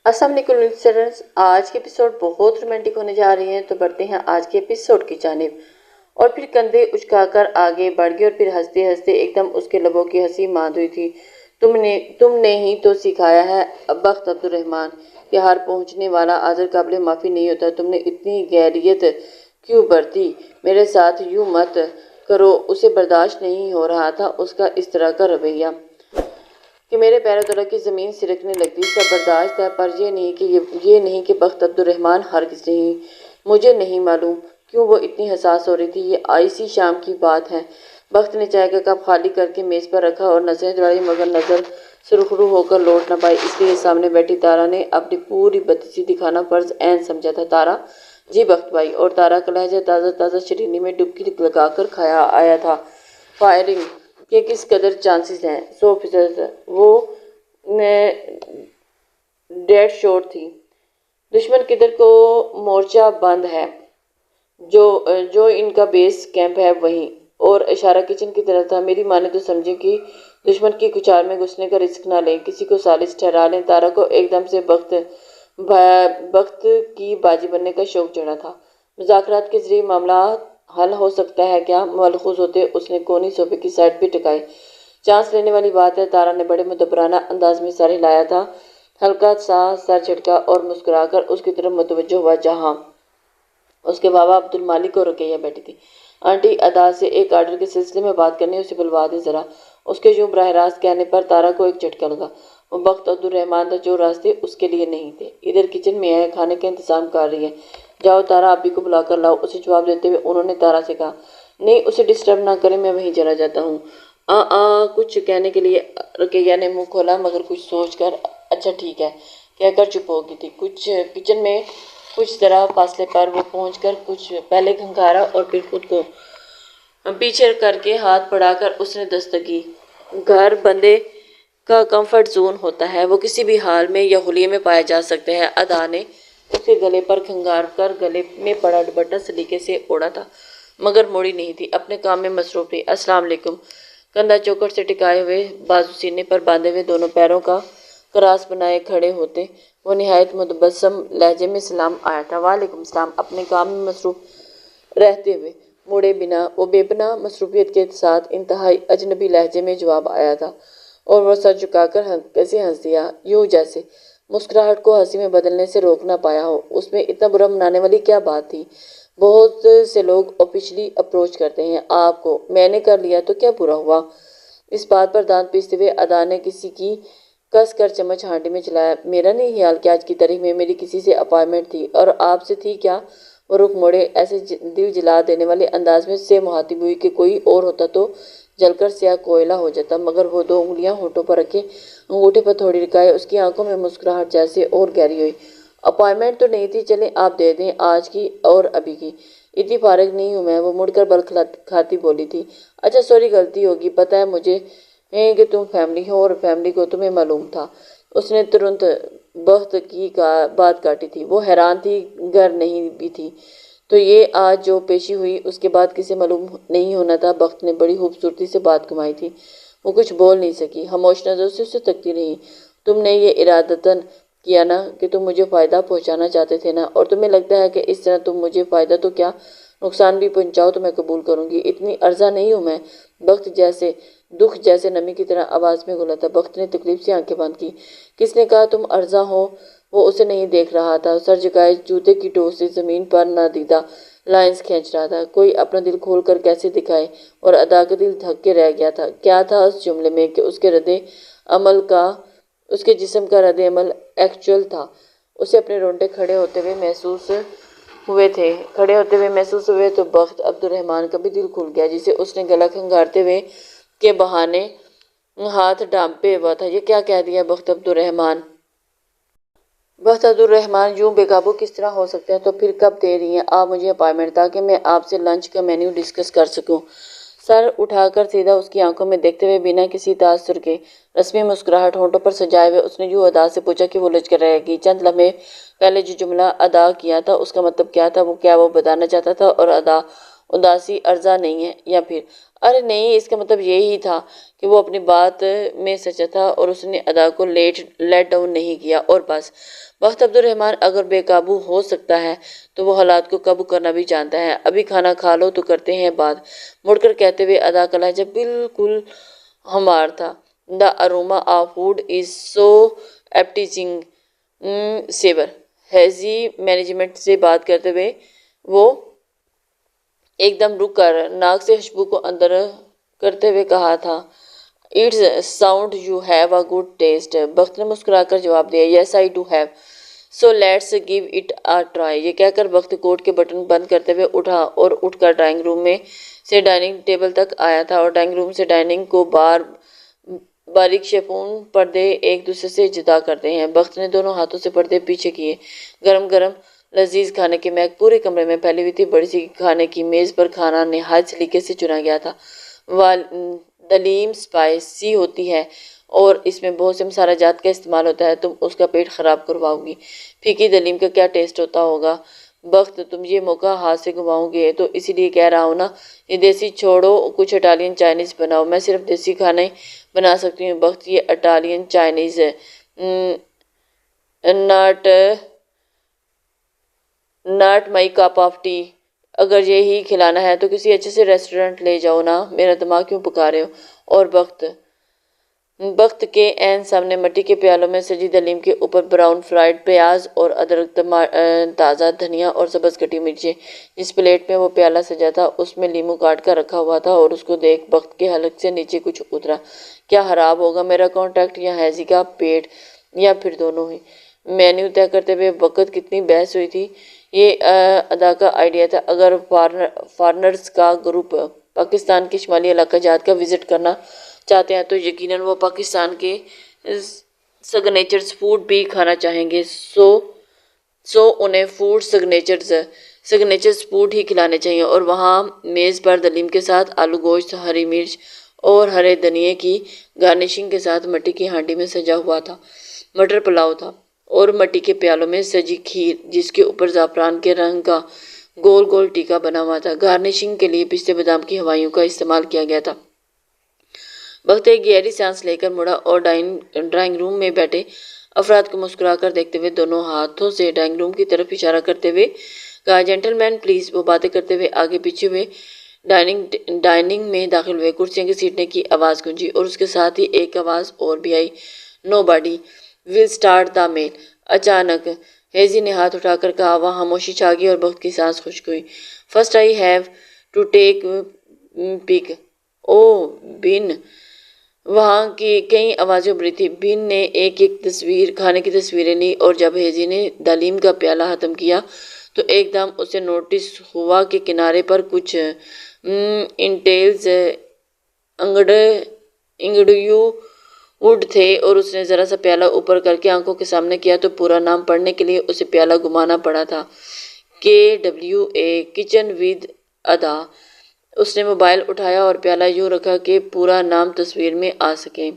السلام علیکم لسنرز، آج کے ایپیسوڈ بہت رومانٹک ہونے جا رہی ہیں، تو بڑھتے ہیں آج کے ایپیسوڈ کی جانب۔ اور پھر کندھے اچکا کر آگے بڑھ گئی اور پھر ہنستے ہنستے ایک دم اس کے لبوں کی ہنسی ماند ہوئی تھی۔ تم نے ہی تو سکھایا ہے بخت عبد الرحمن کہ ہار پہنچنے والا عذر قابل معافی نہیں ہوتا۔ تم نے اتنی غیریت کیوں برتی؟ میرے ساتھ یوں مت کرو۔ اسے برداشت نہیں ہو رہا تھا اس کا اس طرح کا رویہ کہ میرے پیروں تلے کی زمین سرکنے لگتی۔ سب برداشت ہے، پر یہ نہیں کہ بخت عبد الرحمن ہرگز نہیں۔ مجھے نہیں معلوم کیوں وہ اتنی حساس ہو رہی تھی۔ یہ اسی شام کی بات ہے۔ بخت نے چائے کا کپ خالی کر کے میز پر رکھا اور نظریں دوڑائی، مگر نظر سرخرو ہو کر لوٹ نہ پائی، اس لیے سامنے بیٹھی تارا نے اپنی پوری بدسی دکھانا فرض عین سمجھا تھا۔ تارا جی بخت بھائی، اور تارا کا لہجہ تازہ تازہ شیرینی میں ڈبکی لگا کر کھایا آیا تھا۔ فائرنگ کے کس قدر چانسز ہیں؟ 100%۔ وہ ڈیڈ شاٹ تھی۔ دشمن کدھر کو مورچہ بند ہے، جو ان کا بیس کیمپ ہے وہیں، اور اشارہ کچن کی طرف تھا۔ میری ماں نے تو سمجھے کہ دشمن کی کچار میں گھسنے کا رسک نہ لیں، کسی کو ثالث ٹھہرا لیں۔ تارا کو ایک دم سے بخت کی باجی بننے کا شوق چڑھا تھا۔ مذاکرات کے ذریعے معاملہ حل ہو سکتا ہے کیا؟ ملحوظ ہوتے اس نے کونی صوفے کی سائڈ پہ ٹکائی۔ چانس لینے والی بات ہے۔ تارا نے بڑے مدبرانہ انداز میں سر ہلایا تھا، ہلکا سا سر جھٹکا اور مسکرا کر اس کی طرف متوجہ ہوا جہاں اس کے بابا عبد المالک اور رقیہ بیٹھی تھی۔ آنٹی ادا سے ایک آرڈر کے سلسلے میں بات کرنی ہے، اسے بلوا دیں ذرا۔ اس کے یوں براہ راست کہنے پر تارا کو ایک جھٹکا لگا۔ وہ بخت عبد الرحمن تھا، جو راستے اس کے لیے نہیں تھے۔ ادھر کچن میں ہے، کھانے کا انتظام کر رہی ہے، جاؤ تارا ابی کو بلا کر لاؤ، اسے جواب دیتے ہوئے انہوں نے تارا سے کہا۔ نہیں، اسے ڈسٹرب نہ کریں، میں وہیں چلا جاتا ہوں۔ کچھ کہنے کے لیے رقیہ نے منہ کھولا، مگر کچھ سوچ کر اچھا ٹھیک ہے کہہ کر چپ ہو گئی تھی۔ کچن میں کچھ ذرا فاصلے پر وہ پہنچ کر کچھ پہلے کھنکھارا اور پھر خود کو پیچھے کر کے ہاتھ بڑھا کر اس نے دستک کی۔ گھر بندے کا کمفرٹ زون ہوتا ہے، وہ کسی بھی حال میں یا حلیے میں پایا جا سکتا ہے۔ ادا نے اس کے گلے پر کھنگار کر گلے میں پڑا دوپٹہ سلیقے سے اوڑھا تھا، مگر موڑی نہیں تھی، اپنے کام میں مصروف تھی۔ السلام علیکم۔ کندھا چوکھٹ سے ٹکائے ہوئے، بازو سینے پر باندھے ہوئے، دونوں پیروں کا کراس بنائے کھڑے ہوتے وہ نہایت متبسم لہجے میں سلام آیا تھا۔ وعلیکم السلام۔ اپنے کام میں مصروف رہتے ہوئے موڑے بنا وہ بے پناہ مصروفیت کے ساتھ انتہائی اجنبی لہجے میں جواب آیا تھا، اور وہ سر جھکا کر کیسے ہنس دیا، یوں جیسے مسکراہٹ کو ہنسی میں بدلنے سے روک نہ پایا ہو۔ اس میں اتنا برا منانے والی کیا بات تھی؟ بہت سے لوگ آفیشلی اپروچ کرتے ہیں آپ کو، میں نے کر لیا تو کیا برا ہوا؟ اس بات پر دانت پیستے ہوئے ادا نے کسی کی کس کر چمچ ہانڈی میں چلایا۔ میرا نہیں خیال کہ آج کی تاریخ میں میری کسی سے اپائنٹمنٹ تھی، اور آپ سے تھی کیا؟ وہ رخ موڑے ایسے دل جلا دینے والے انداز میں سے مخاطب ہوئی کہ کوئی اور ہوتا تو جل کر سیاہ کوئلہ ہو جاتا، مگر وہ دو انگلیاں ہونٹوں پر رکھے انگوٹھے پر تھوڑی رکھائے، اس کی آنکھوں میں مسکراہٹ جیسے اور گہری ہوئی۔ اپائنٹمنٹ تو نہیں تھی، چلیں آپ دے دیں، آج کی اور ابھی کی۔ اتنی فارغ نہیں ہوں میں، وہ مڑ کر بل کھاتی بولی تھی۔ اچھا سوری، غلطی ہوگی، پتہ ہے مجھے کہ تم فیملی ہو، اور فیملی کو تمہیں معلوم تھا۔ اس نے ترنت بخت کی بات کاٹی تھی۔ وہ حیران تھی، گھر نہیں بھی تھی تو یہ آج جو پیشی ہوئی اس کے بعد کسے معلوم نہیں ہونا تھا؟ بخت نے بڑی خوبصورتی سے بات گھمائی تھی۔ وہ کچھ بول نہیں سکی، خاموش نظروں سے اسے تکتی رہی۔ تم نے یہ ارادتاً کیا نا کہ تم مجھے فائدہ پہنچانا چاہتے تھے نا، اور تمہیں لگتا ہے کہ اس طرح تم مجھے فائدہ تو کیا نقصان بھی پہنچاؤ تو میں قبول کروں گی۔ اتنی ارزاں نہیں ہوں میں۔ بخت جیسے دکھ جیسے نمی کی طرح آواز میں گھولا تھا۔ بخت نے تکلیف سے آنکھیں بند کی۔ کس نے کہا تم ارزاں ہو؟ وہ اسے نہیں دیکھ رہا تھا، سر جھکائے جوتے کی ٹو سے زمین پر نادیدہ لائنز کھینچ رہا تھا۔ کوئی اپنا دل کھول کر کیسے دکھائے؟ اور ادا کا دل دھک کے رہ گیا تھا۔ کیا تھا اس جملے میں کہ اس کے جسم کا رد عمل ایکچوئل تھا؟ اسے اپنے رونگٹے کھڑے ہوتے ہوئے محسوس ہوئے تو بخت عبد الرحمن کا بھی دل کھل گیا، جسے اس نے گلا کھنگارتے ہوئے کے بہانے ہاتھ ڈھانپے ہوا تھا۔ یہ کیا کہہ دیا بخت عبد الرحمن؟ بخت عبد الرحمن یوں بے قابو کس طرح ہو سکتے ہیں؟ تو پھر کب دے رہی ہیں آپ مجھے اپائنٹمنٹ، تاکہ میں آپ سے لنچ کا مینیو ڈسکس کر سکوں؟ سر اٹھا کر سیدھا اس کی آنکھوں میں دیکھتے ہوئے بنا کسی تاثر کے رسمی مسکراہٹ ہونٹوں پر سجائے ہوئے اس نے یوں ادا سے پوچھا کہ وہ لچ کر رہ گئی۔ چند لمحے پہلے جو جملہ ادا کیا تھا اس کا مطلب کیا تھا؟ کیا وہ بتانا چاہتا تھا اور ادا اداسی ارزاں نہیں ہے، یا پھر ارے نہیں، اس کا مطلب یہی تھا کہ وہ اپنی بات میں سچا تھا اور اس نے ادا کو لیٹ ڈاؤن نہیں کیا، اور بس۔ بخت عبد الرحمن اگر بے قابو ہو سکتا ہے تو وہ حالات کو قابو کرنا بھی جانتا ہے۔ ابھی کھانا کھا لو تو کرتے ہیں بات، مڑ کر کہتے ہوئے ادا کا لہجہ بالکل ہمار تھا۔ The aroma of food is so appetizing, savour. ہیزی مینجمنٹ سے بات کرتے ہوئے وہ ایک دم رک کر ناک سے خوشبو کو اندر کرتے ہوئے کہا تھا، "It's sound you have a good taste." بخت نے مسکرا کر جواب دیا، "Yes, I do have. So let's give it a try." یہ کہہ کر بخت کوٹ کے بٹن بند کرتے ہوئے اٹھا اور اٹھ کر ڈرائنگ روم میں سے ڈائننگ ٹیبل تک آیا تھا، اور ڈرائنگ روم سے ڈائننگ کو باریک شیفون پردے ایک دوسرے سے جدا کرتے ہیں۔ بخت نے دونوں ہاتھوں سے پردے پیچھے کیے۔ گرم گرم لذیذ کھانے کی مہک پورے کمرے میں پھیلی ہوئی تھی۔ بڑی سی کھانے کی میز پر کھانا نہایت سلیقے سے چنا گیا تھا۔ دلیم اسپائسی ہوتی ہے اور اس میں بہت سے مسالہ جات کا استعمال ہوتا ہے، تم اس کا پیٹ خراب کرواؤ گی۔ پھیکی دلیم کا کیا ٹیسٹ ہوتا ہوگا بخت، تم یہ موقع ہاتھ سے گنواؤ گے، تو اسی لیے کہہ رہا ہوں نا، یہ دیسی چھوڑو، کچھ اٹالین چائنیز بناؤ۔ میں صرف دیسی کھانے بنا سکتی ہوں بخت، یہ Italian Chinese not my cup of T. اگر یہی کھلانا ہے تو کسی اچھے سے ریسٹورنٹ لے جاؤ نا، میرا دماغ کیوں پکا رہے ہو؟ اور بخت کے عین سامنے مٹی کے پیالوں میں سجی دلیم کے اوپر براؤن فرائیڈ پیاز اور ادرک، تازہ دھنیا اور سبز کٹی مرچیں۔ جس پلیٹ میں وہ پیالہ سجا تھا اس میں لیموں کاٹ کر رکھا ہوا تھا، اور اس کو دیکھ بخت کے حلق سے نیچے کچھ اترا۔ کیا خراب ہوگا میرا کانٹیکٹ، یا ہیزی کا پیٹ، یا پھر دونوں ہی؟ مینیو طے کرتے ہوئے وقت کتنی بحث ہوئی تھی۔ یہ ادا کا آئیڈیا تھا۔ اگر فارنرز کا گروپ پاکستان کے شمالی علاقہ جات کا وزٹ کرنا چاہتے ہیں تو یقیناً وہ پاکستان کے سگنیچرز فوڈ بھی کھانا چاہیں گے، سو انہیں فوڈ سگنیچرز فوڈ ہی کھلانے چاہیے۔ اور وہاں میز پر دلیم کے ساتھ آلو گوشت، ہری مرچ اور ہرے دھنیے کی گارنشنگ کے ساتھ مٹی کی ہانڈی میں سجا ہوا تھا مٹر پلاؤ تھا، اور مٹی کے پیالوں میں سجی کھیر جس کے اوپر زعفران کے رنگ کا گول گول ٹیکا بنا ہوا تھا۔ گارنشنگ کے لیے پستے بادام کی ہوائیوں کا استعمال کیا گیا تھا۔ بخت ایک گہری سانس لے کر مڑا اور ڈرائنگ روم میں بیٹھے افراد کو مسکرا کر دیکھتے ہوئے دونوں ہاتھوں سے ڈرائنگ روم کی طرف اشارہ کرتے ہوئے کہا، "جینٹل مین پلیز." وہ باتیں کرتے ہوئے آگے پیچھے ہوئے ڈائننگ میں داخل ہوئے۔ کرسیوں کے سیٹنے کی آواز گونجی اور اس کے ساتھ ہی ایک آواز اور بھی آئی، "نو باڈی ول اسٹارٹ دا میل." اچانک ہیزی نے ہاتھ اٹھا کر کہا۔ وہاں خاموشی چھا گئی اور بخت کی سانس خشک ہوئی۔ "First I have to take pic." "Oh Ben!" وہاں کی کئی آوازیں ابھری تھیں۔ بن نے ایک کھانے کی تصویریں لی، اور جب ہیزی نے دلیم کا پیالہ ختم کیا تو ایک دم اسے نوٹس ہوا کہ کنارے پر کچھ انٹیلز انگڈیوڈ تھے، اور اس نے ذرا سا پیالہ اوپر کر کے آنکھوں کے سامنے کیا تو پورا نام پڑھنے کے لیے اسے پیالہ گھمانا پڑا تھا، KWA کچن ود ادا۔ اس نے موبائل اٹھایا اور پیالہ یوں رکھا کہ پورا نام تصویر میں آ سکے،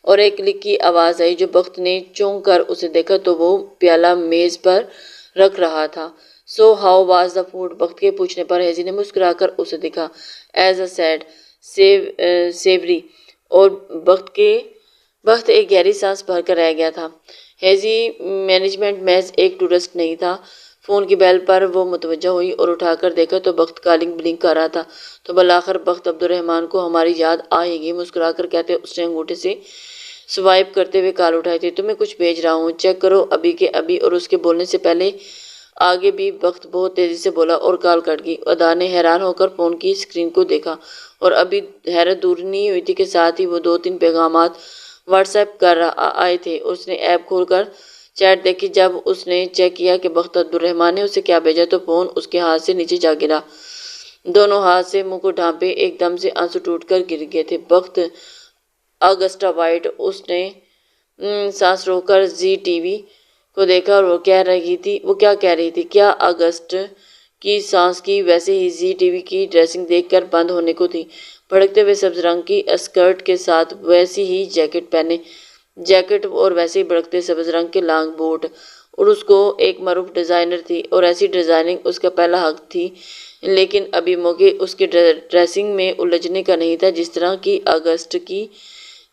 اور ایک کلک کی آواز آئی۔ جو بخت نے چونک کر اسے دیکھا تو وہ پیالہ میز پر رکھ رہا تھا۔ "So how was the food?" بخت کے پوچھنے پر ہیزی نے مسکرا کر اسے دیکھا۔ "As I said sorry." اور بخت ایک گہری سانس بھر کر رہ گیا تھا۔ ہیزی مینجمنٹ محض ایک ٹورسٹ نہیں تھا۔ فون کی بیل پر وہ متوجہ ہوئی اور اٹھا کر دیکھا تو بخت کالنگ بلنک کر رہا تھا۔ "تو بالآخر بخت عبد الرحمن کو ہماری یاد آئے گی." مسکرا کر کہتے اس نے انگوٹھے سے سوائپ کرتے ہوئے کال اٹھائی تھی۔ "تمہیں کچھ بھیج رہا ہوں، چیک کرو ابھی کے ابھی." اور اس کے بولنے سے پہلے آگے بھی بخت بہت تیزی سے بولا اور کال کٹ گئی۔ ادا نے حیران ہو کر فون کی اسکرین کو دیکھا، اور ابھی حیرت دور نہیں ہوئی تھی کہ ساتھ ہی وہ 2-3 پیغامات واٹس ایپ کر آئے تھے۔ اس نے ایپ کھول کر چیٹ دیکھی۔ جب اس نے چیک کیا کہ بخت عبد الرحمن نے اسے کیا بھیجا تو فون اس کے ہاتھ سے نیچے جا گرا۔ دونوں ہاتھ سے منہ کو ڈھانپے ایک دم سے آنسو ٹوٹ کر گر گئے تھے۔ بخت آگسٹا وائٹ۔ اس نے سانس روک کر زی ٹی وی کو دیکھا، اور وہ کیا کہہ رہی تھی؟ کیا اگسٹ کی سانس کی ویسے ہی زی ٹی وی کی ڈریسنگ دیکھ کر بند ہونے کو تھی۔ بھڑکتے ہوئے سبز رنگ کی اسکرٹ کے ساتھ ویسی ہی جیکٹ اور ویسے ہی بھڑکتے سبز رنگ کے لانگ بوٹ، اور اس کو ایک معروف ڈیزائنر تھی، اور ایسی ڈیزائننگ اس کا پہلا حق تھی لیکن ابھی موقع اس کے ڈریسنگ میں الجھنے کا نہیں تھا جس طرح کی اگسٹ کی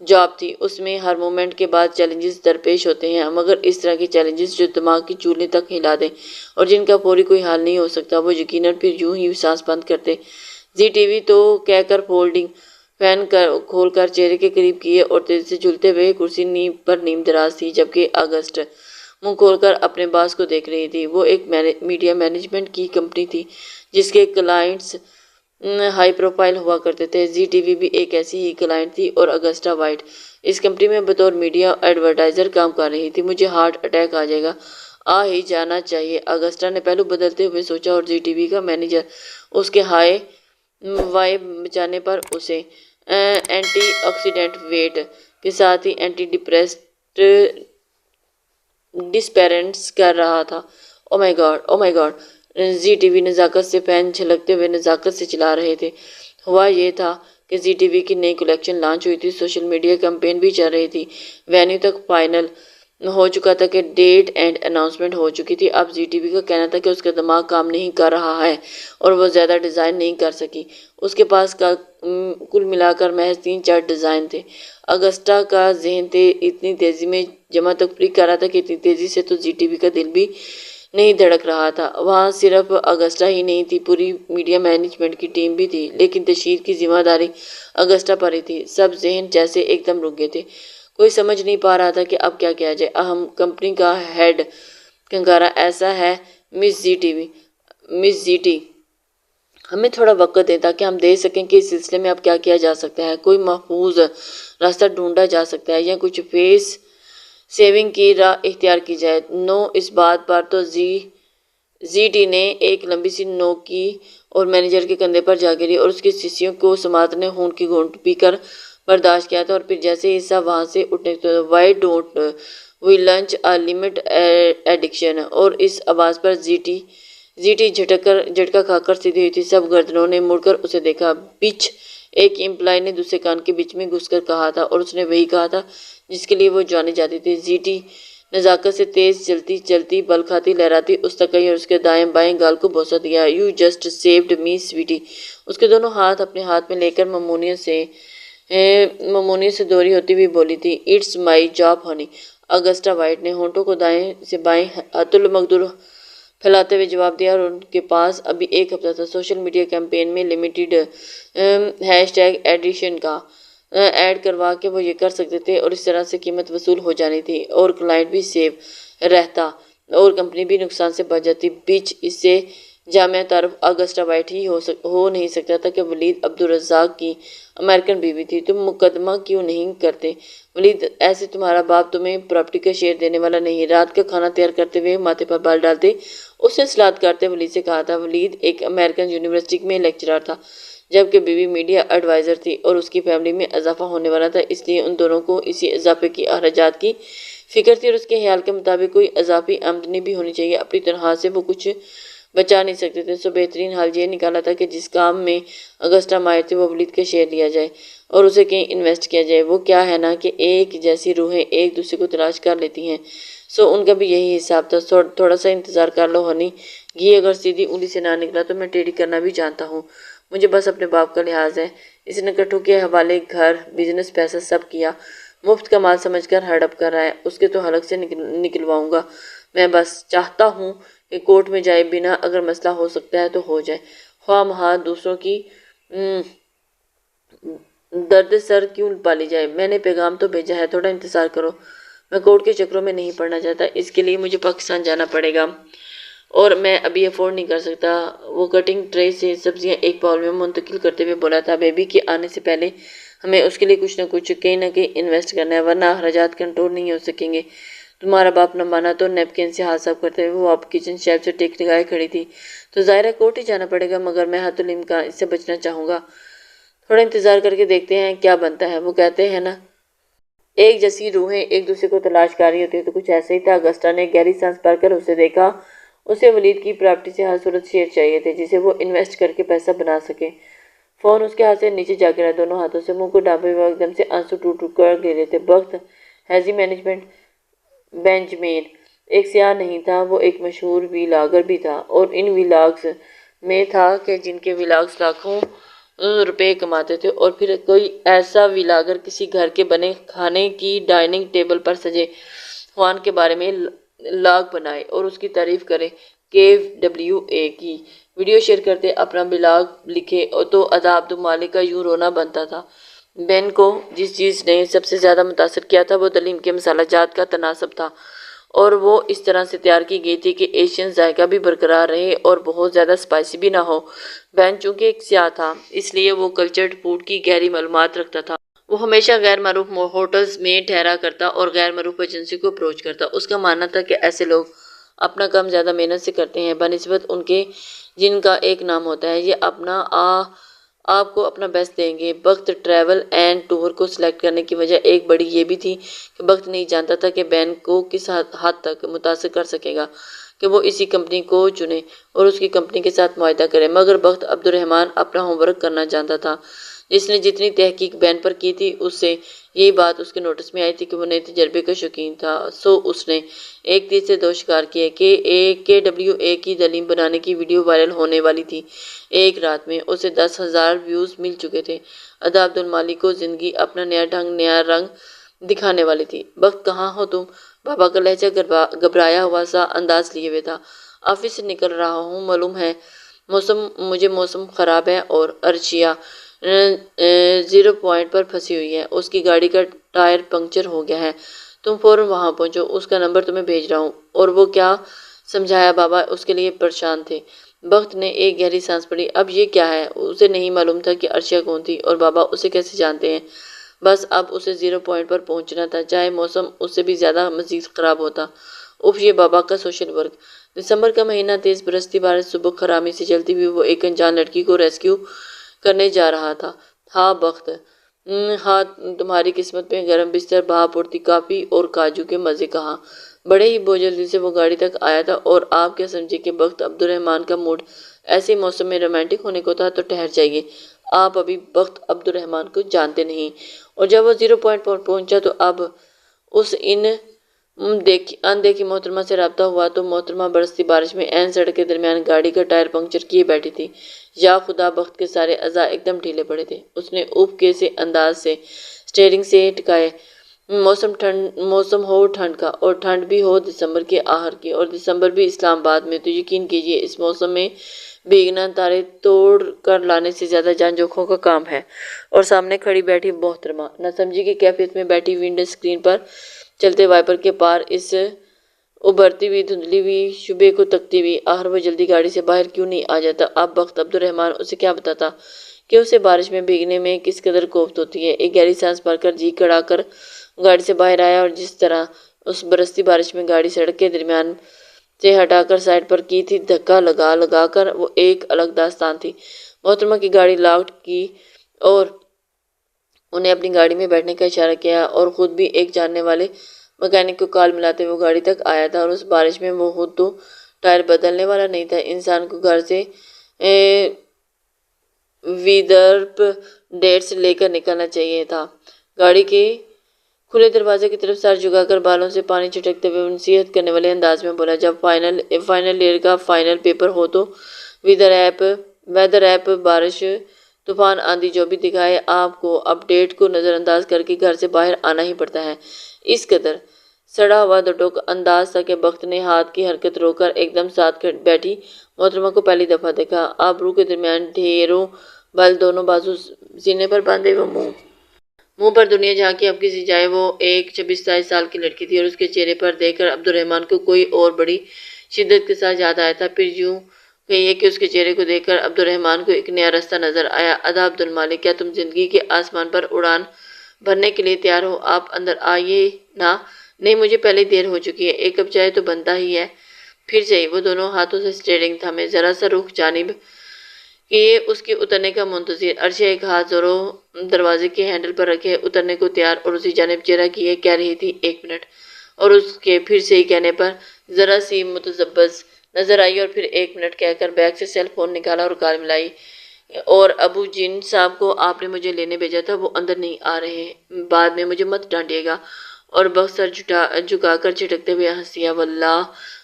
جاب تھی۔ اس میں ہر مومنٹ کے بعد چیلنجز درپیش ہوتے ہیں، مگر اس طرح کے چیلنجز جو دماغ کی چولیں تک ہلا دیں اور جن کا فوری کوئی حل نہیں ہو سکتا، وہ یقیناً پھر یوں ہی سانس بند کرتے۔ زی ٹی وی تو کہہ کر فولڈنگ فین کھول کر چہرے کے قریب کیے اور تیزی سے جھولتے ہوئے کرسی پر نیم دراز تھی، جبکہ اگسٹ منہ کھول کر اپنے باس کو دیکھ رہی تھی۔ وہ ایک میڈیا مینجمنٹ کی کمپنی تھی جس کے کلائنٹس ہائی پروفائل ہوا کرتے تھے۔ زی ٹی وی بھی ایک ایسی ہی کلائنٹ تھی اور اگسٹا وائٹ اس کمپنی میں بطور میڈیا ایڈورٹائزر کام کر رہی تھی۔ مجھے ہارٹ اٹیک آ جائے گا، آ ہی جانا چاہیے، اگسٹا نے پہلو بدلتے ہوئے سوچا، اور زی ٹی وی کا مینیجر اس کے ہائی وائب بچانے پر اسے اینٹی آکسیڈنٹ ویٹ کے ساتھ ہی اینٹی ڈسپیرنٹس کر رہا تھا۔ او مائی گاڈ، او مائی گاڈ! زی ٹی وی نزاکت سے فین چھلکتے ہوئے نزاکت سے چلا رہے تھے۔ ہوا یہ تھا کہ زی ٹی وی کی نئی کلیکشن لانچ ہوئی تھی، سوشل میڈیا کیمپین بھی چل رہی تھی، وینیو تک فائنل ہو چکا تھا کہ ڈیٹ اینڈ اناؤنسمنٹ ہو چکی تھی۔ اب زی ٹی وی کا کہنا تھا کہ اس کا دماغ کام نہیں کر رہا ہے اور وہ زیادہ ڈیزائن نہیں کر سکی۔ اس کے پاس کل ملا کر محض 3-4 ڈیزائن تھے۔ اگسٹا کا ذہن اتنی تیزی میں جمع تفریق کر رہا تھا کہ اتنی تیزی سے تو زی ٹی وی کا دل بھی نہیں دھڑک رہا تھا۔ وہاں صرف اگسٹا ہی نہیں تھی، پوری میڈیا مینجمنٹ کی ٹیم بھی تھی، لیکن تشہیر کی ذمہ داری اگسٹا پر ہی تھی۔ سب ذہن جیسے ایک دم رک گئے تھے، کوئی سمجھ نہیں پا رہا تھا کہ اب کیا کیا جائے۔ ہم کمپنی کا ہیڈ کنگارا ایسا ہے مس زی ٹی، ہمیں تھوڑا وقت دیں تاکہ ہم دیکھ سکیں کہ اس سلسلے میں اب کیا کیا جا سکتا ہے، کوئی محفوظ راستہ ڈھونڈا جا سکتا ہے یا کچھ فیس سیونگ کی راہ اختیار کی جائے۔ نو، اس بات پر تو زی ٹی نے ایک لمبی سی نو کی اور مینیجر کے کندھے پر جا گری اور اس کی سیسیوں کو سماعت نے خون کی گھونٹ پی کر برداشت کیا تھا، اور پھر جیسے ہی حصہ وہاں سے اٹھنے تو why don't we lunch limit addiction, اور اس آواز پر زی ٹی جھٹکا کھا کر سیدھی ہوئی تھی۔ سب گردنوں نے مڑ کر اسے دیکھا۔ بچ، ایک امپلائی نے دوسرے کان کے بیچ میں گھس کر کہا تھا، اور اس نے وہی کہا تھا جس کے لیے وہ جانی جاتی تھی۔ زی ٹی نزاکت سے تیز چلتی بل کھاتی لہراتی اس تک گئی اور اس کے دائیں بائیں گال کو بوسہ دیا۔ You just saved me sweetie, اس کے دونوں ہاتھ اپنے ہاتھ میں لے کر ممنونیت سے دوری ہوتی ہوئی بولی تھی۔ It's my job honey, Augusta White نے ہونٹوں کو دائیں سے بائیں حت المقدور پھیلاتے ہوئے جواب دیا، اور ان کے پاس ابھی ایک ہفتہ تھا۔ سوشل میڈیا کیمپین میں لمیٹڈ ہیش ٹیگ ایڈیشن کا ایڈ کروا کے وہ یہ کر سکتے تھے اور اس طرح سے قیمت وصول ہو جانی تھی، اور کلائنٹ بھی سیو رہتا اور کمپنی بھی نقصان سے بچ جاتی۔ بچ، اس سے جامع تعارف اگسٹا وائٹ ہی ہو نہیں سکتا تھا کہ ولید عبدالرزاق کی امریکن بیوی تھی۔ تم مقدمہ کیوں نہیں کرتے ولید؟ ایسے تمہارا باپ تمہیں پراپرٹی کا شیئر دینے والا نہیں۔ رات کا کھانا تیار کرتے ہوئے ماتھے پر بال ڈالتے اس نے سلاد کاٹتے ولید سے کہا تھا۔ ولید ایک امریکن یونیورسٹی میں لیکچرر تھا، جبکہ بیوی میڈیا ایڈوائزر تھی اور اس کی فیملی میں اضافہ ہونے والا تھا، اس لیے ان دونوں کو اسی اضافے کی اخراجات کی فکر تھی، اور اس کے خیال کے مطابق کوئی اضافی آمدنی بھی ہونی چاہیے۔ اپنی تنخواہ سے وہ کچھ بچا نہیں سکتے تھے، سو بہترین حل یہ نکالا تھا کہ جس کام میں اگسٹا ماہر تھی وہ ولید کا شیئر لیا جائے اور اسے کہیں انویسٹ کیا جائے۔ وہ کیا ہے نا کہ ایک جیسی روحیں ایک دوسرے کو تلاش کر لیتی ہیں، سو ان کا بھی یہی حساب تھا۔ تھوڑا سا انتظار کر لو ہنی، گھی اگر سیدھی انگلی سے نہ نکلا تو میں ٹیڑھی کرنا بھی جانتا ہوں۔ مجھے بس اپنے باپ کا لحاظ ہے۔ اس نے کٹھو کے حوالے گھر، بزنس، پیسہ سب کیا، مفت کا مال سمجھ کر ہڑپ کر رہا ہے، اس کے تو حلق سے نکلواؤں گا۔ میں بس چاہتا ہوں کہ کورٹ میں جائے بنا، اگر مسئلہ ہو سکتا ہے تو ہو جائے، خواہ مخواہ دوسروں کی درد سر کیوں پالی جائے۔ میں نے پیغام تو بھیجا ہے، تھوڑا انتظار کرو۔ میں کورٹ کے چکروں میں نہیں پڑنا چاہتا، اس کے لیے مجھے پاکستان جانا پڑے گا اور میں ابھی افورڈ نہیں کر سکتا۔ وہ کٹنگ ٹرے سے سبزیاں ایک باؤل میں منتقل کرتے ہوئے بولا تھا۔ بیبی کے آنے سے پہلے ہمیں اس کے لیے کچھ نہ کہیں انویسٹ کرنا ہے، ورنہ اخراجات کنٹرول نہیں ہو سکیں گے۔ تمہارا باپ نہ مانا تو نیپکن سے ہاتھ صاف کرتے ہوئے وہ اب کچن شیلف سے ٹیک لگائے کھڑی تھی۔ تو ظاہر ہے کورٹ ہی جانا پڑے گا، مگر میں حتی الامکان اس سے بچنا چاہوں گا۔ تھوڑا انتظار کر کے دیکھتے ہیں کیا بنتا ہے۔ وہ کہتے ہیں نا، ایک جیسی روحیں ایک دوسرے کو تلاش کر رہی ہوتی ہیں، تو کچھ ایسا ہی تھا۔ اگسٹا نے گہری سانس بھر کر اسے دیکھا۔ اسے ولید کی پراپرٹی سے ہر صورت شیئر چاہیے تھے جسے وہ انویسٹ کر کے پیسہ بنا سکے۔ فون اس کے ہاتھ سے نیچے جا گرا، دونوں ہاتھوں سے منہ کو ڈھانپے ہوئے ایک دم سے آنسو ٹوٹ ٹوٹ کر گرے تھے۔ وقت ہیزی مینجمنٹ بینجمین ایک سیاح نہیں تھا، وہ ایک مشہور ویلاگر بھی تھا، اور ان ویلاگز میں تھا کہ جن کے ولاگز لاکھوں روپے کماتے تھے، اور پھر کوئی ایسا ولاگر کسی گھر کے بنے کھانے کی ڈائننگ ٹیبل پر سجے خوان کے بارے میں لاگ بنائے اور اس کی تعریف کرے، KWA کی ویڈیو شیئر کرتے اپنا بلاگ لکھے، تو ادا عبدالمالک کا یوں رونا بنتا تھا۔ بین کو جس چیز نے سب سے زیادہ متاثر کیا تھا وہ دلیم کے مسالہ جات کا تناسب تھا، اور وہ اس طرح سے تیار کی گئی تھی کہ ایشین ذائقہ بھی برقرار رہے اور بہت زیادہ اسپائسی بھی نہ ہو۔ بین چونکہ ایک سیاح تھا، اس لیے وہ کلچرڈ فوڈ کی گہری معلومات رکھتا تھا۔ وہ ہمیشہ غیر معروف ہوٹلز میں ٹھہرا کرتا اور غیر معروف ایجنسی کو اپروچ کرتا۔ اس کا ماننا تھا کہ ایسے لوگ اپنا کام زیادہ محنت سے کرتے ہیں بنسبت ان کے جن کا ایک نام ہوتا ہے۔ یہ آپ کو اپنا بیسٹ دیں گے۔ بخت ٹریول اینڈ ٹور کو سلیکٹ کرنے کی وجہ ایک بڑی یہ بھی تھی کہ بخت نہیں جانتا تھا کہ بین کو کس حد تک متاثر کر سکے گا کہ وہ اسی کمپنی کو چنے اور اس کی کمپنی کے ساتھ معاہدہ کرے، مگر بخت عبدالرحمن اپنا ہوم ورک کرنا جانتا تھا۔ جس نے جتنی تحقیق بین پر کی تھی اس سے یہی بات اس کے نوٹس میں آئی تھی کہ وہ نئے تجربے کا شوقین تھا، سو اس نے ایک تیر سے دو شکار کیے کہ KWA کی دلیم بنانے کی ویڈیو وائرل ہونے والی تھی۔ ایک رات میں اسے 10,000 ویوز مل چکے تھے۔ ادا عبدالمالک کو زندگی اپنا نیا ڈھنگ، نیا رنگ دکھانے والی تھی۔ بخت کہاں ہو تم؟ بابا کا لہجہ گھبرایا ہوا سا انداز لیے ہوئے تھا۔ آفس سے نکل رہا ہوں، معلوم ہے مجھے موسم خراب ہے اور عرشیہ 0 پوائنٹ پر پھنسی ہوئی ہے، اس کی گاڑی کا ٹائر پنکچر ہو گیا ہے، تم فوراً وہاں پہنچو، اس کا نمبر تمہیں بھیج رہا ہوں۔ اور وہ کیا سمجھایا بابا اس کے لیے پریشان تھے۔ بخت نے ایک گہری سانس پڑی۔ اب یہ کیا ہے؟ اسے نہیں معلوم تھا کہ عرشیہ کون تھی اور بابا اسے کیسے جانتے ہیں۔ بس اب اسے 0 پوائنٹ پر پہنچنا تھا، چاہے موسم اس سے بھی زیادہ مزید خراب ہوتا۔ اف، یہ بابا کا سوشل ورک۔ دسمبر کا مہینہ، تیز برستی بارش، صبح خرامی سے چلتی ہوئی وہ ایک انجان لڑکی کو ریسکیو کرنے جا رہا تھا۔ ہاں بخت، ہاں تمہاری قسمت میں گرم بستر، بھاپ اڑتی کافی اور کاجو کے مزے کہاں۔ بڑے ہی بوجھل سے وہ گاڑی تک آیا تھا، اور آپ کیا سمجھے کہ بخت عبدالرحمن کا موڈ ایسے موسم میں رومانٹک ہونے کو تھا؟ تو ٹھہر جائیے، آپ ابھی بخت عبدالرحمن کو جانتے نہیں۔ اور جب وہ 0 پوائنٹ پر پہنچا تو اب اس اندیکھی محترمہ سے رابطہ ہوا تو محترمہ برستی بارش میں عین سڑک کے درمیان گاڑی کا ٹائر پنکچر کیے بیٹھی تھی۔ یا خدا، بخت کے سارے اعضاء ایک دم ڈھیلے پڑے تھے۔ اس نے اوپ کے سے انداز سے اسٹیئرنگ سے ٹکائے۔ موسم ہو ٹھنڈ کا، اور ٹھنڈ بھی ہو دسمبر کے آخر کی، اور دسمبر بھی اسلام آباد میں، تو یقین کیجیے اس موسم میں بھیگنا تارے توڑ کر لانے سے زیادہ جان جوکھوں کا کام ہے۔ اور سامنے کھڑی بیٹھی محترمہ نہ سمجھی کی کیفیت میں بیٹھی ونڈو اسکرین پر چلتے وائپر کے پار اس ابھرتی ہوئی دھندلی ہوئی شبے کو تکتی ہوئی، آخر وہ جلدی گاڑی سے باہر کیوں نہیں آ جاتا؟ اب بخت عبدالرحمن اسے کیا بتاتا کہ اسے بارش میں بھیگنے میں کس قدر کوفت ہوتی ہے۔ ایک گہری سانس بھر کر جی کڑا کر گاڑی سے باہر آیا، اور جس طرح اس برستی بارش میں گاڑی سڑک کے درمیان سے ہٹا کر سائڈ پر کی تھی، دھکا لگا لگا کر، وہ ایک الگ داستان تھی۔ محترمہ کی گاڑی لاک کی اور انہیں اپنی گاڑی میں بیٹھنے کا اشارہ کیا، اور خود بھی ایک جاننے والے مکینک کو کال ملاتے ہوئے گاڑی تک آیا تھا۔ اور اس بارش میں وہ خود تو ٹائر بدلنے والا نہیں تھا، انسان کو گھر سے ودرپ ڈیٹس لے کر نکلنا چاہیے تھا۔ گاڑی کے کھلے دروازے کی طرف سر جھکا کر بالوں سے پانی چھٹکتے ہوئے نصیحت کرنے والے انداز میں بولا، جب فائنل ایئر کا فائنل پیپر ہو تو ویدر ایپ بارش، طوفان، آندھی جو بھی دکھائے، آپ کو اپ ڈیٹ کو نظر انداز کر کے گھر سے باہر آنا ہی پڑتا ہے۔ اس قدر سڑا ہوا دو ٹوک انداز تھا کہ بخت نے ہاتھ کی حرکت روک کر ایک دم ساتھ بیٹھی محترمہ کو پہلی دفعہ دیکھا۔ آبرو کے درمیان ڈھیروں بال، دونوں بازو سینے پر باندھے ہوئے، منہ پر دنیا جھانکی۔ اب کسی جائے وہ ایک 26-27 سال کی لڑکی تھی، اور اس کے چہرے پر دیکھ کر عبدالرحمن کو کوئی اور بڑی شدت کے ساتھ یاد آیا تھا۔ پھر یوں کہیے کہ اس کے چہرے کو دیکھ کر عبدالرحمن کو ایک نیا راستہ نظر آیا۔ ادا عبدالمالک، کیا تم زندگی کے آسمان پر اڑان بھرنے کے لیے تیار ہو؟ آپ اندر آئیے نا۔ نہیں، مجھے پہلے دیر ہو چکی ہے، ایک کپ چائے تو بنتا ہی ہے۔ پھر صحیح۔ وہ دونوں ہاتھوں سے اسٹیئرنگ تھامے ذرا سا رخ جانب کیے، اس کے اترنے کا منتظر۔ عرشیہ ایک ہاتھ زوروں دروازے کے ہینڈل پر رکھے اترنے کو تیار اور اسی جانب چہرہ کیے کہہ رہی تھی، 1 منٹ۔ اور اس کے پھر صحیح کہنے پر ذرا سی متذبذب نظر آئی، اور پھر 1 منٹ کہہ کر بیگ سے سیل فون نکالا اور کال ملائی۔ اور ابو جن صاحب کو آپ نے مجھے لینے بھیجا تھا، وہ اندر نہیں آ رہے، بعد میں مجھے مت ڈانٹیے گا۔ اور بخت سر جھکا کر چھٹکتے ہوئے ہنسیا، واللہ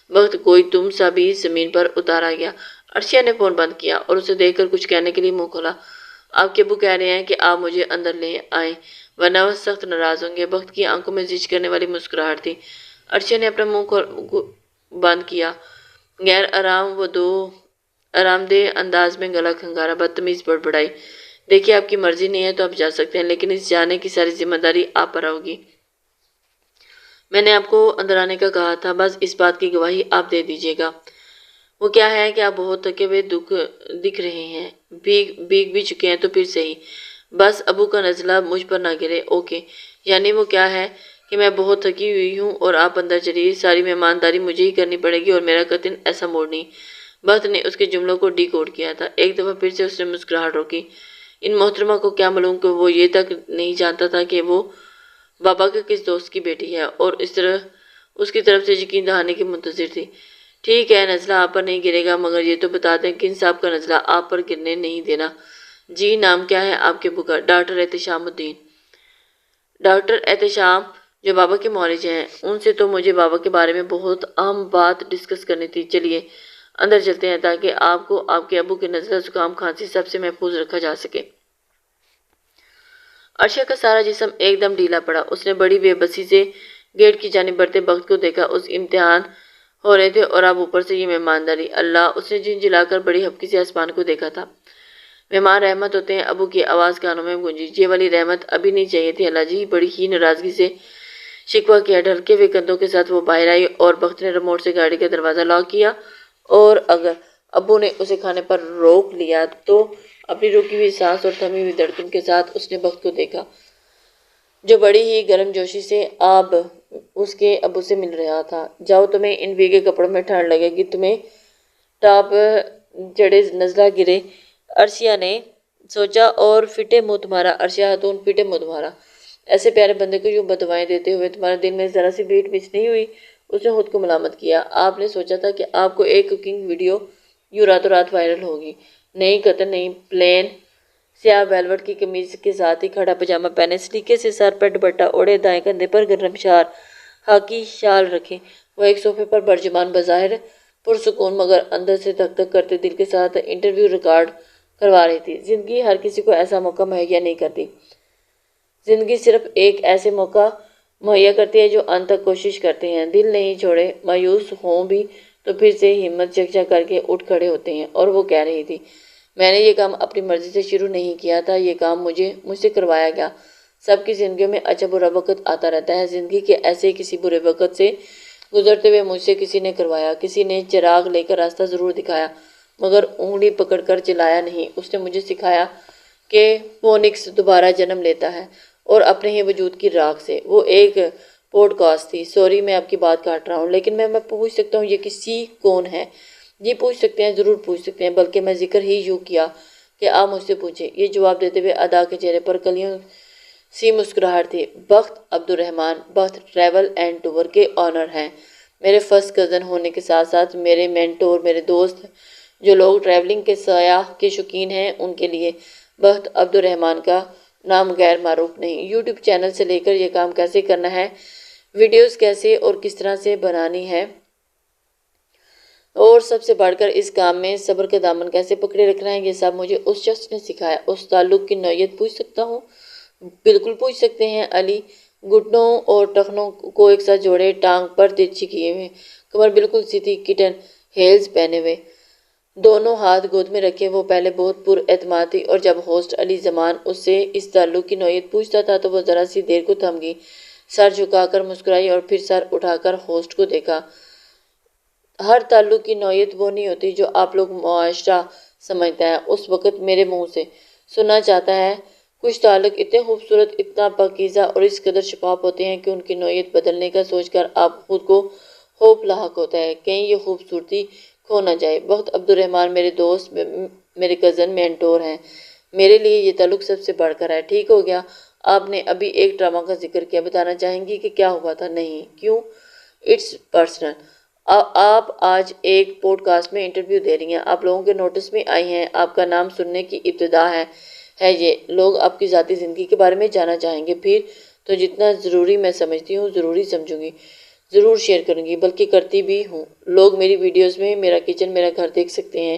بخت، کوئی تم سا بھی زمین پر اتارا گیا؟ عرشیہ نے فون بند کیا اور اسے دیکھ کر کچھ کہنے کے لیے منہ کھولا۔ آپ کے ابو کہہ رہے ہیں کہ آپ مجھے اندر لے آئیں ورنہ وہ سخت ناراض ہوں گے۔ بخت کی آنکھوں میں زج کرنے والی مسکراہٹ تھی۔ عرشیہ نے اپنا منہ بند کیا۔ غیر آرام دہ انداز میں گلا کھنگارا، بدتمیز بڑبڑائی۔ دیکھیے آپ کی مرضی نہیں ہے تو آپ جا سکتے ہیں، لیکن اس جانے کی ساری ذمہ داری آپ پر ہوگی۔ میں نے آپ کو اندر آنے کا کہا تھا، بس اس بات کی گواہی آپ دے دیجیے گا۔ وہ کیا ہے کہ آپ بہت تھکے ہوئے دکھ رہے ہیں، بھیگ بھی چکے ہیں تو پھر صحیح، بس ابو کا نزلہ مجھ پر نہ گرے۔ اوکے، یعنی وہ کیا ہے کہ میں بہت تھکی ہوئی ہوں اور آپ اندر چلیے، ساری مہمانداری مجھے ہی کرنی پڑے گی اور میرا قطن ایسا موڑ نہیں۔ بخت نے اس کے جملوں کو ڈی کوڈ کیا تھا۔ ایک دفعہ پھر سے اس نے مسکراہٹ روکی۔ ان محترمہ کو کیا معلوم کہ وہ یہ تک نہیں جانتا تھا کہ وہ بابا کے کس دوست کی بیٹی ہے اور اس کی طرف سے یقین دہانی کی منتظر تھی۔ ٹھیک ہے، نزلہ آپ پر نہیں گرے گا، مگر یہ تو بتا دیں کن صاحب کا نزلہ آپ پر گرنے نہیں دینا۔ جی، نام کیا ہے آپ کے ابو کا؟ ڈاکٹر احتشام الدین۔ ڈاکٹر احتشام جو بابا کے معالج ہیں، ان سے تو مجھے بابا کے بارے میں بہت اہم بات ڈسکس کرنی تھی۔ چلیے اندر چلتے ہیں تاکہ آپ کو آپ کے ابو کے نزلہ، زکام، کھانسی سب سے محفوظ رکھا جا سکے۔ عرشیہ کا سارا جسم ایک دم ڈھیلا پڑا۔ اس نے بڑی بے بسی سے گیٹ کی جانب بڑھتے بخت کو دیکھا۔ اس امتحان ہو رہے تھے اور اب اوپر سے یہ مہمانداری۔ اللہ، اس نے جھنجھلا کر بڑی ہبکی سے آسمان کو دیکھا تھا۔ مہمان رحمت ہوتے ہیں، ابو کی آواز کانوں میں گونجی۔ یہ والی رحمت ابھی نہیں چاہیے تھی اللہ جی۔ بڑی ہی ناراضگی سے شکوہ کیا۔ ڈھلکے ہوئے کندھوں کے ساتھ وہ باہر آئی اور بخت نے ریموٹ سے گاڑی کا دروازہ لاک کیا، اور اگر ابو نے اسے کھانے پر روک لیا تو اپنی رکی ہوئی سانس اور تھمی ہوئی دھڑکن کے ساتھ اس نے بخت کو دیکھا، جو بڑی ہی گرم جوشی سے اب اس کے ابو سے مل رہا تھا۔ جاؤ، تمہیں ان بھیگے کپڑوں میں ٹھنڈ لگے گی، تمہیں ٹاپ چڑھے نزلہ گرے، عرشیہ نے سوچا، اور فٹے منہ تمہارا۔ عرشیہ خاتون، فٹے منہ تمہارا، ایسے پیارے بندے کو یوں بددعائیں دیتے ہوئے تمہارے دل میں ذرا سی بیٹ مچ نہیں ہوئی؟ اس نے خود کو ملامت کیا۔ آپ نے سوچا تھا کہ آپ کو ایک کوکنگ ویڈیو یوں راتوں رات وائرل ہوگی؟ نہیں قطعاً نہیں۔ پلین سیاہ ویلوٹ کی قمیض کے ساتھ ہی کھڑا پاجامہ پہنے، سلیقے سے سر پر دوپٹہ اوڑھے، دائیں کندھے پر گرم شار ہاکی شال رکھے، وہ ایک صوفے پر برجمان، بظاہر پرسکون مگر اندر سے دھک دھک کرتے دل کے ساتھ انٹرویو ریکارڈ کروا رہی تھی۔ زندگی ہر کسی کو ایسا موقع مہیا نہیں کرتی۔ زندگی صرف ایک ایسے موقع مہیا کرتی ہے جو انت تک کوشش کرتے ہیں، دل نہیں چھوڑے، مایوس ہوں بھی تو پھر سے ہمت یکجا کر کے اٹھ کھڑے ہوتے ہیں۔ اور وہ کہہ رہی تھی، میں نے یہ کام اپنی مرضی سے شروع نہیں کیا تھا، یہ کام مجھ سے کروایا گیا۔ سب کی زندگیوں میں اچھا برا وقت آتا رہتا ہے، زندگی کے ایسے کسی برے وقت سے گزرتے ہوئے مجھ سے کسی نے کروایا۔ کسی نے چراغ لے کر راستہ ضرور دکھایا مگر انگلی پکڑ کر چلایا نہیں۔ اس نے مجھے سکھایا کہ فونکس دوبارہ جنم لیتا ہے اور اپنے ہی وجود کی راکھ سے۔ وہ ایک پوڈ کاسٹ تھی۔ سوری میں آپ کی بات کاٹ رہا ہوں، لیکن میں پوچھ سکتا ہوں یہ کسی کون ہے؟ جی پوچھ سکتے ہیں، ضرور پوچھ سکتے ہیں، بلکہ میں ذکر ہی یوں کیا کہ آپ مجھ سے پوچھیں۔ یہ جواب دیتے ہوئے ادا کے چہرے پر کلیوں سی مسکراہٹ تھی۔ بخت عبدالرحمن بخت ٹریول اینڈ ٹور کے آنر ہیں، میرے فرسٹ کزن ہونے کے ساتھ ساتھ میرے مینٹور، میرے دوست۔ جو لوگ ٹریولنگ کے سیاح کے شوقین ہیں ان کے لیے بخت عبدالرحمن کا نام غیر معروف نہیں۔ یوٹیوب چینل سے لے کر یہ کام کیسے کرنا ہے، ویڈیوز کیسے اور کس طرح سے بنانی ہے، اور سب سے بڑھ کر اس کام میں صبر کا دامن کیسے پکڑے رکھنا ہے، یہ سب مجھے اس شخص نے سکھایا۔ اس تعلق کی نوعیت پوچھ سکتا ہوں؟ بالکل پوچھ سکتے ہیں۔ علی گھٹنوں اور ٹخنوں کو ایک ساتھ جوڑے، ٹانگ پر ترچھی کیے ہوئے، کمر بالکل سیدھی، کٹن ہیلز پہنے ہوئے، دونوں ہاتھ گود میں رکھے، وہ پہلے بہت پر اعتماد تھی، اور جب ہوسٹ علی زمان اس سے اس تعلق کی نوعیت پوچھتا تھا تو وہ ذرا سی دیر کو تھم گئی، سر جھکا کر مسکرائی اور پھر سر اٹھا کر ہوسٹ کو دیکھا۔ ہر تعلق کی نوعیت وہ نہیں ہوتی جو آپ لوگ معاشرہ سمجھتا ہے۔ اس وقت میرے منہ سے سننا چاہتا ہے، کچھ تعلق اتنے خوبصورت، اتنا پاکیزہ اور اس قدر شفاف ہوتے ہیں کہ ان کی نوعیت بدلنے کا سوچ کر آپ خود کو خوف لاحق ہوتا ہے، کہیں یہ خوبصورتی کھو نہ جائے۔ بخت عبدالرحمن میرے دوست، میرے کزن، مینٹور ہیں، میرے لیے یہ تعلق سب سے بڑھ کر ہے۔ ٹھیک ہو گیا، آپ نے ابھی ایک ڈرامہ کا ذکر کیا، بتانا چاہیں گی کہ کیا ہوا تھا؟ نہیں۔ کیوں؟ It's personal. آپ آج ایک پوڈ کاسٹ میں انٹرویو دے رہی ہیں، آپ لوگوں کے نوٹس میں آئی ہیں، آپ کا نام سننے کی ابتدا ہے یہ لوگ آپ کی ذاتی زندگی کے بارے میں جاننا چاہیں گے، پھر تو جتنا ضروری میں سمجھتی ہوں ضروری سمجھوں گی، ضرور شیئر کروں گی، بلکہ کرتی بھی ہوں۔ لوگ میری ویڈیوز میں میرا کچن، میرا گھر دیکھ سکتے ہیں،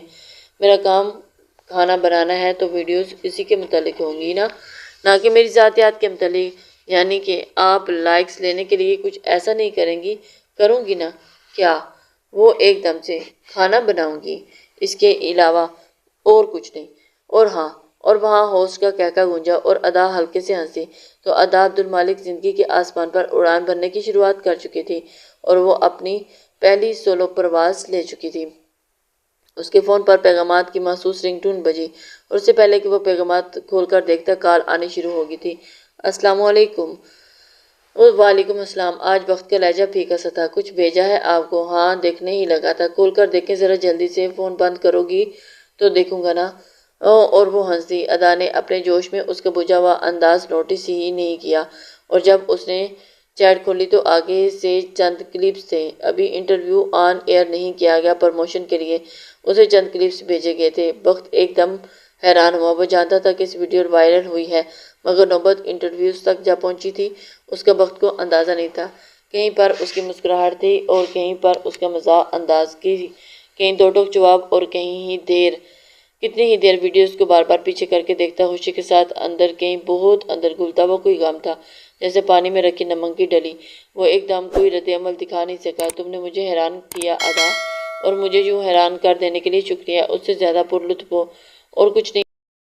میرا کام کھانا بنانا ہے تو ویڈیوز اسی کے متعلق ہوں گی نہ کہ میری ذاتیات کے متعلق، یعنی کہ آپ لائکس لینے کے لیے کچھ ایسا نہیں کروں گی نا؟ کیا؟ وہ ایک دم سے کھانا بناؤں گی، اس کے علاوہ اور کچھ نہیں۔ اور ہاں، اور وہاں ہوسٹ کا کہکا گونجا اور ادا ہلکے سے ہنسی۔ تو ادا عبدالمالک زندگی کے آسمان پر اڑان بھرنے کی شروعات کر چکی تھی اور وہ اپنی پہلی سولو پرواز لے چکی تھی۔ اس کے فون پر پیغامات کی محسوس رنگ ٹون بجی اور اس سے پہلے کہ وہ پیغامات کھول کر دیکھتا کال آنی شروع ہو گئی تھی۔ السلام علیکم۔ وعلیکم السلام۔ آج وقت کا لہجہ پھیکا سا تھا۔ کچھ بھیجا ہے آپ کو؟ ہاں، دیکھنے ہی لگا تھا۔ کھول کر دیکھیں ذرا جلدی سے۔ فون بند کرو گی تو دیکھوں گا نا۔ اور وہ ہنس دی۔ ادا نے اپنے جوش میں اس کا بجھا ہوا انداز نوٹس ہی نہیں کیا اور جب اس نے چیٹ کھولی تو آگے سے چند کلپس تھے۔ ابھی انٹرویو آن ایئر نہیں کیا گیا، پروموشن کے لیے اسے چند کلپس بھیجے گئے تھے۔ بخت ایک دم حیران ہوا۔ وہ جانتا تھا کہ اس ویڈیو وائرل ہوئی ہے مگر نوبت انٹرویوز تک جا پہنچی تھی۔ اس کا بخت کو اندازہ نہیں تھا۔ کہیں پر اس کی مسکراہٹ تھی اور کہیں پر اس کا مزاح انداز کی، کہیں دو ٹوک جواب اور کتنی ہی دیر ویڈیوز کو بار بار پیچھے کر کے دیکھتا، خوشی کے ساتھ اندر کہیں بہت اندر گھلتا ہوا کوئی غم تھا، جیسے پانی میں رکھی نمک کی ڈلی۔ وہ ایک دم کوئی رد عمل دکھا نہیں سکا۔ تم نے مجھے حیران کیا ادا، اور مجھے یوں حیران کر دینے کے لیے شکریہ۔ اس سے زیادہ پر لطف اور کچھ نہیں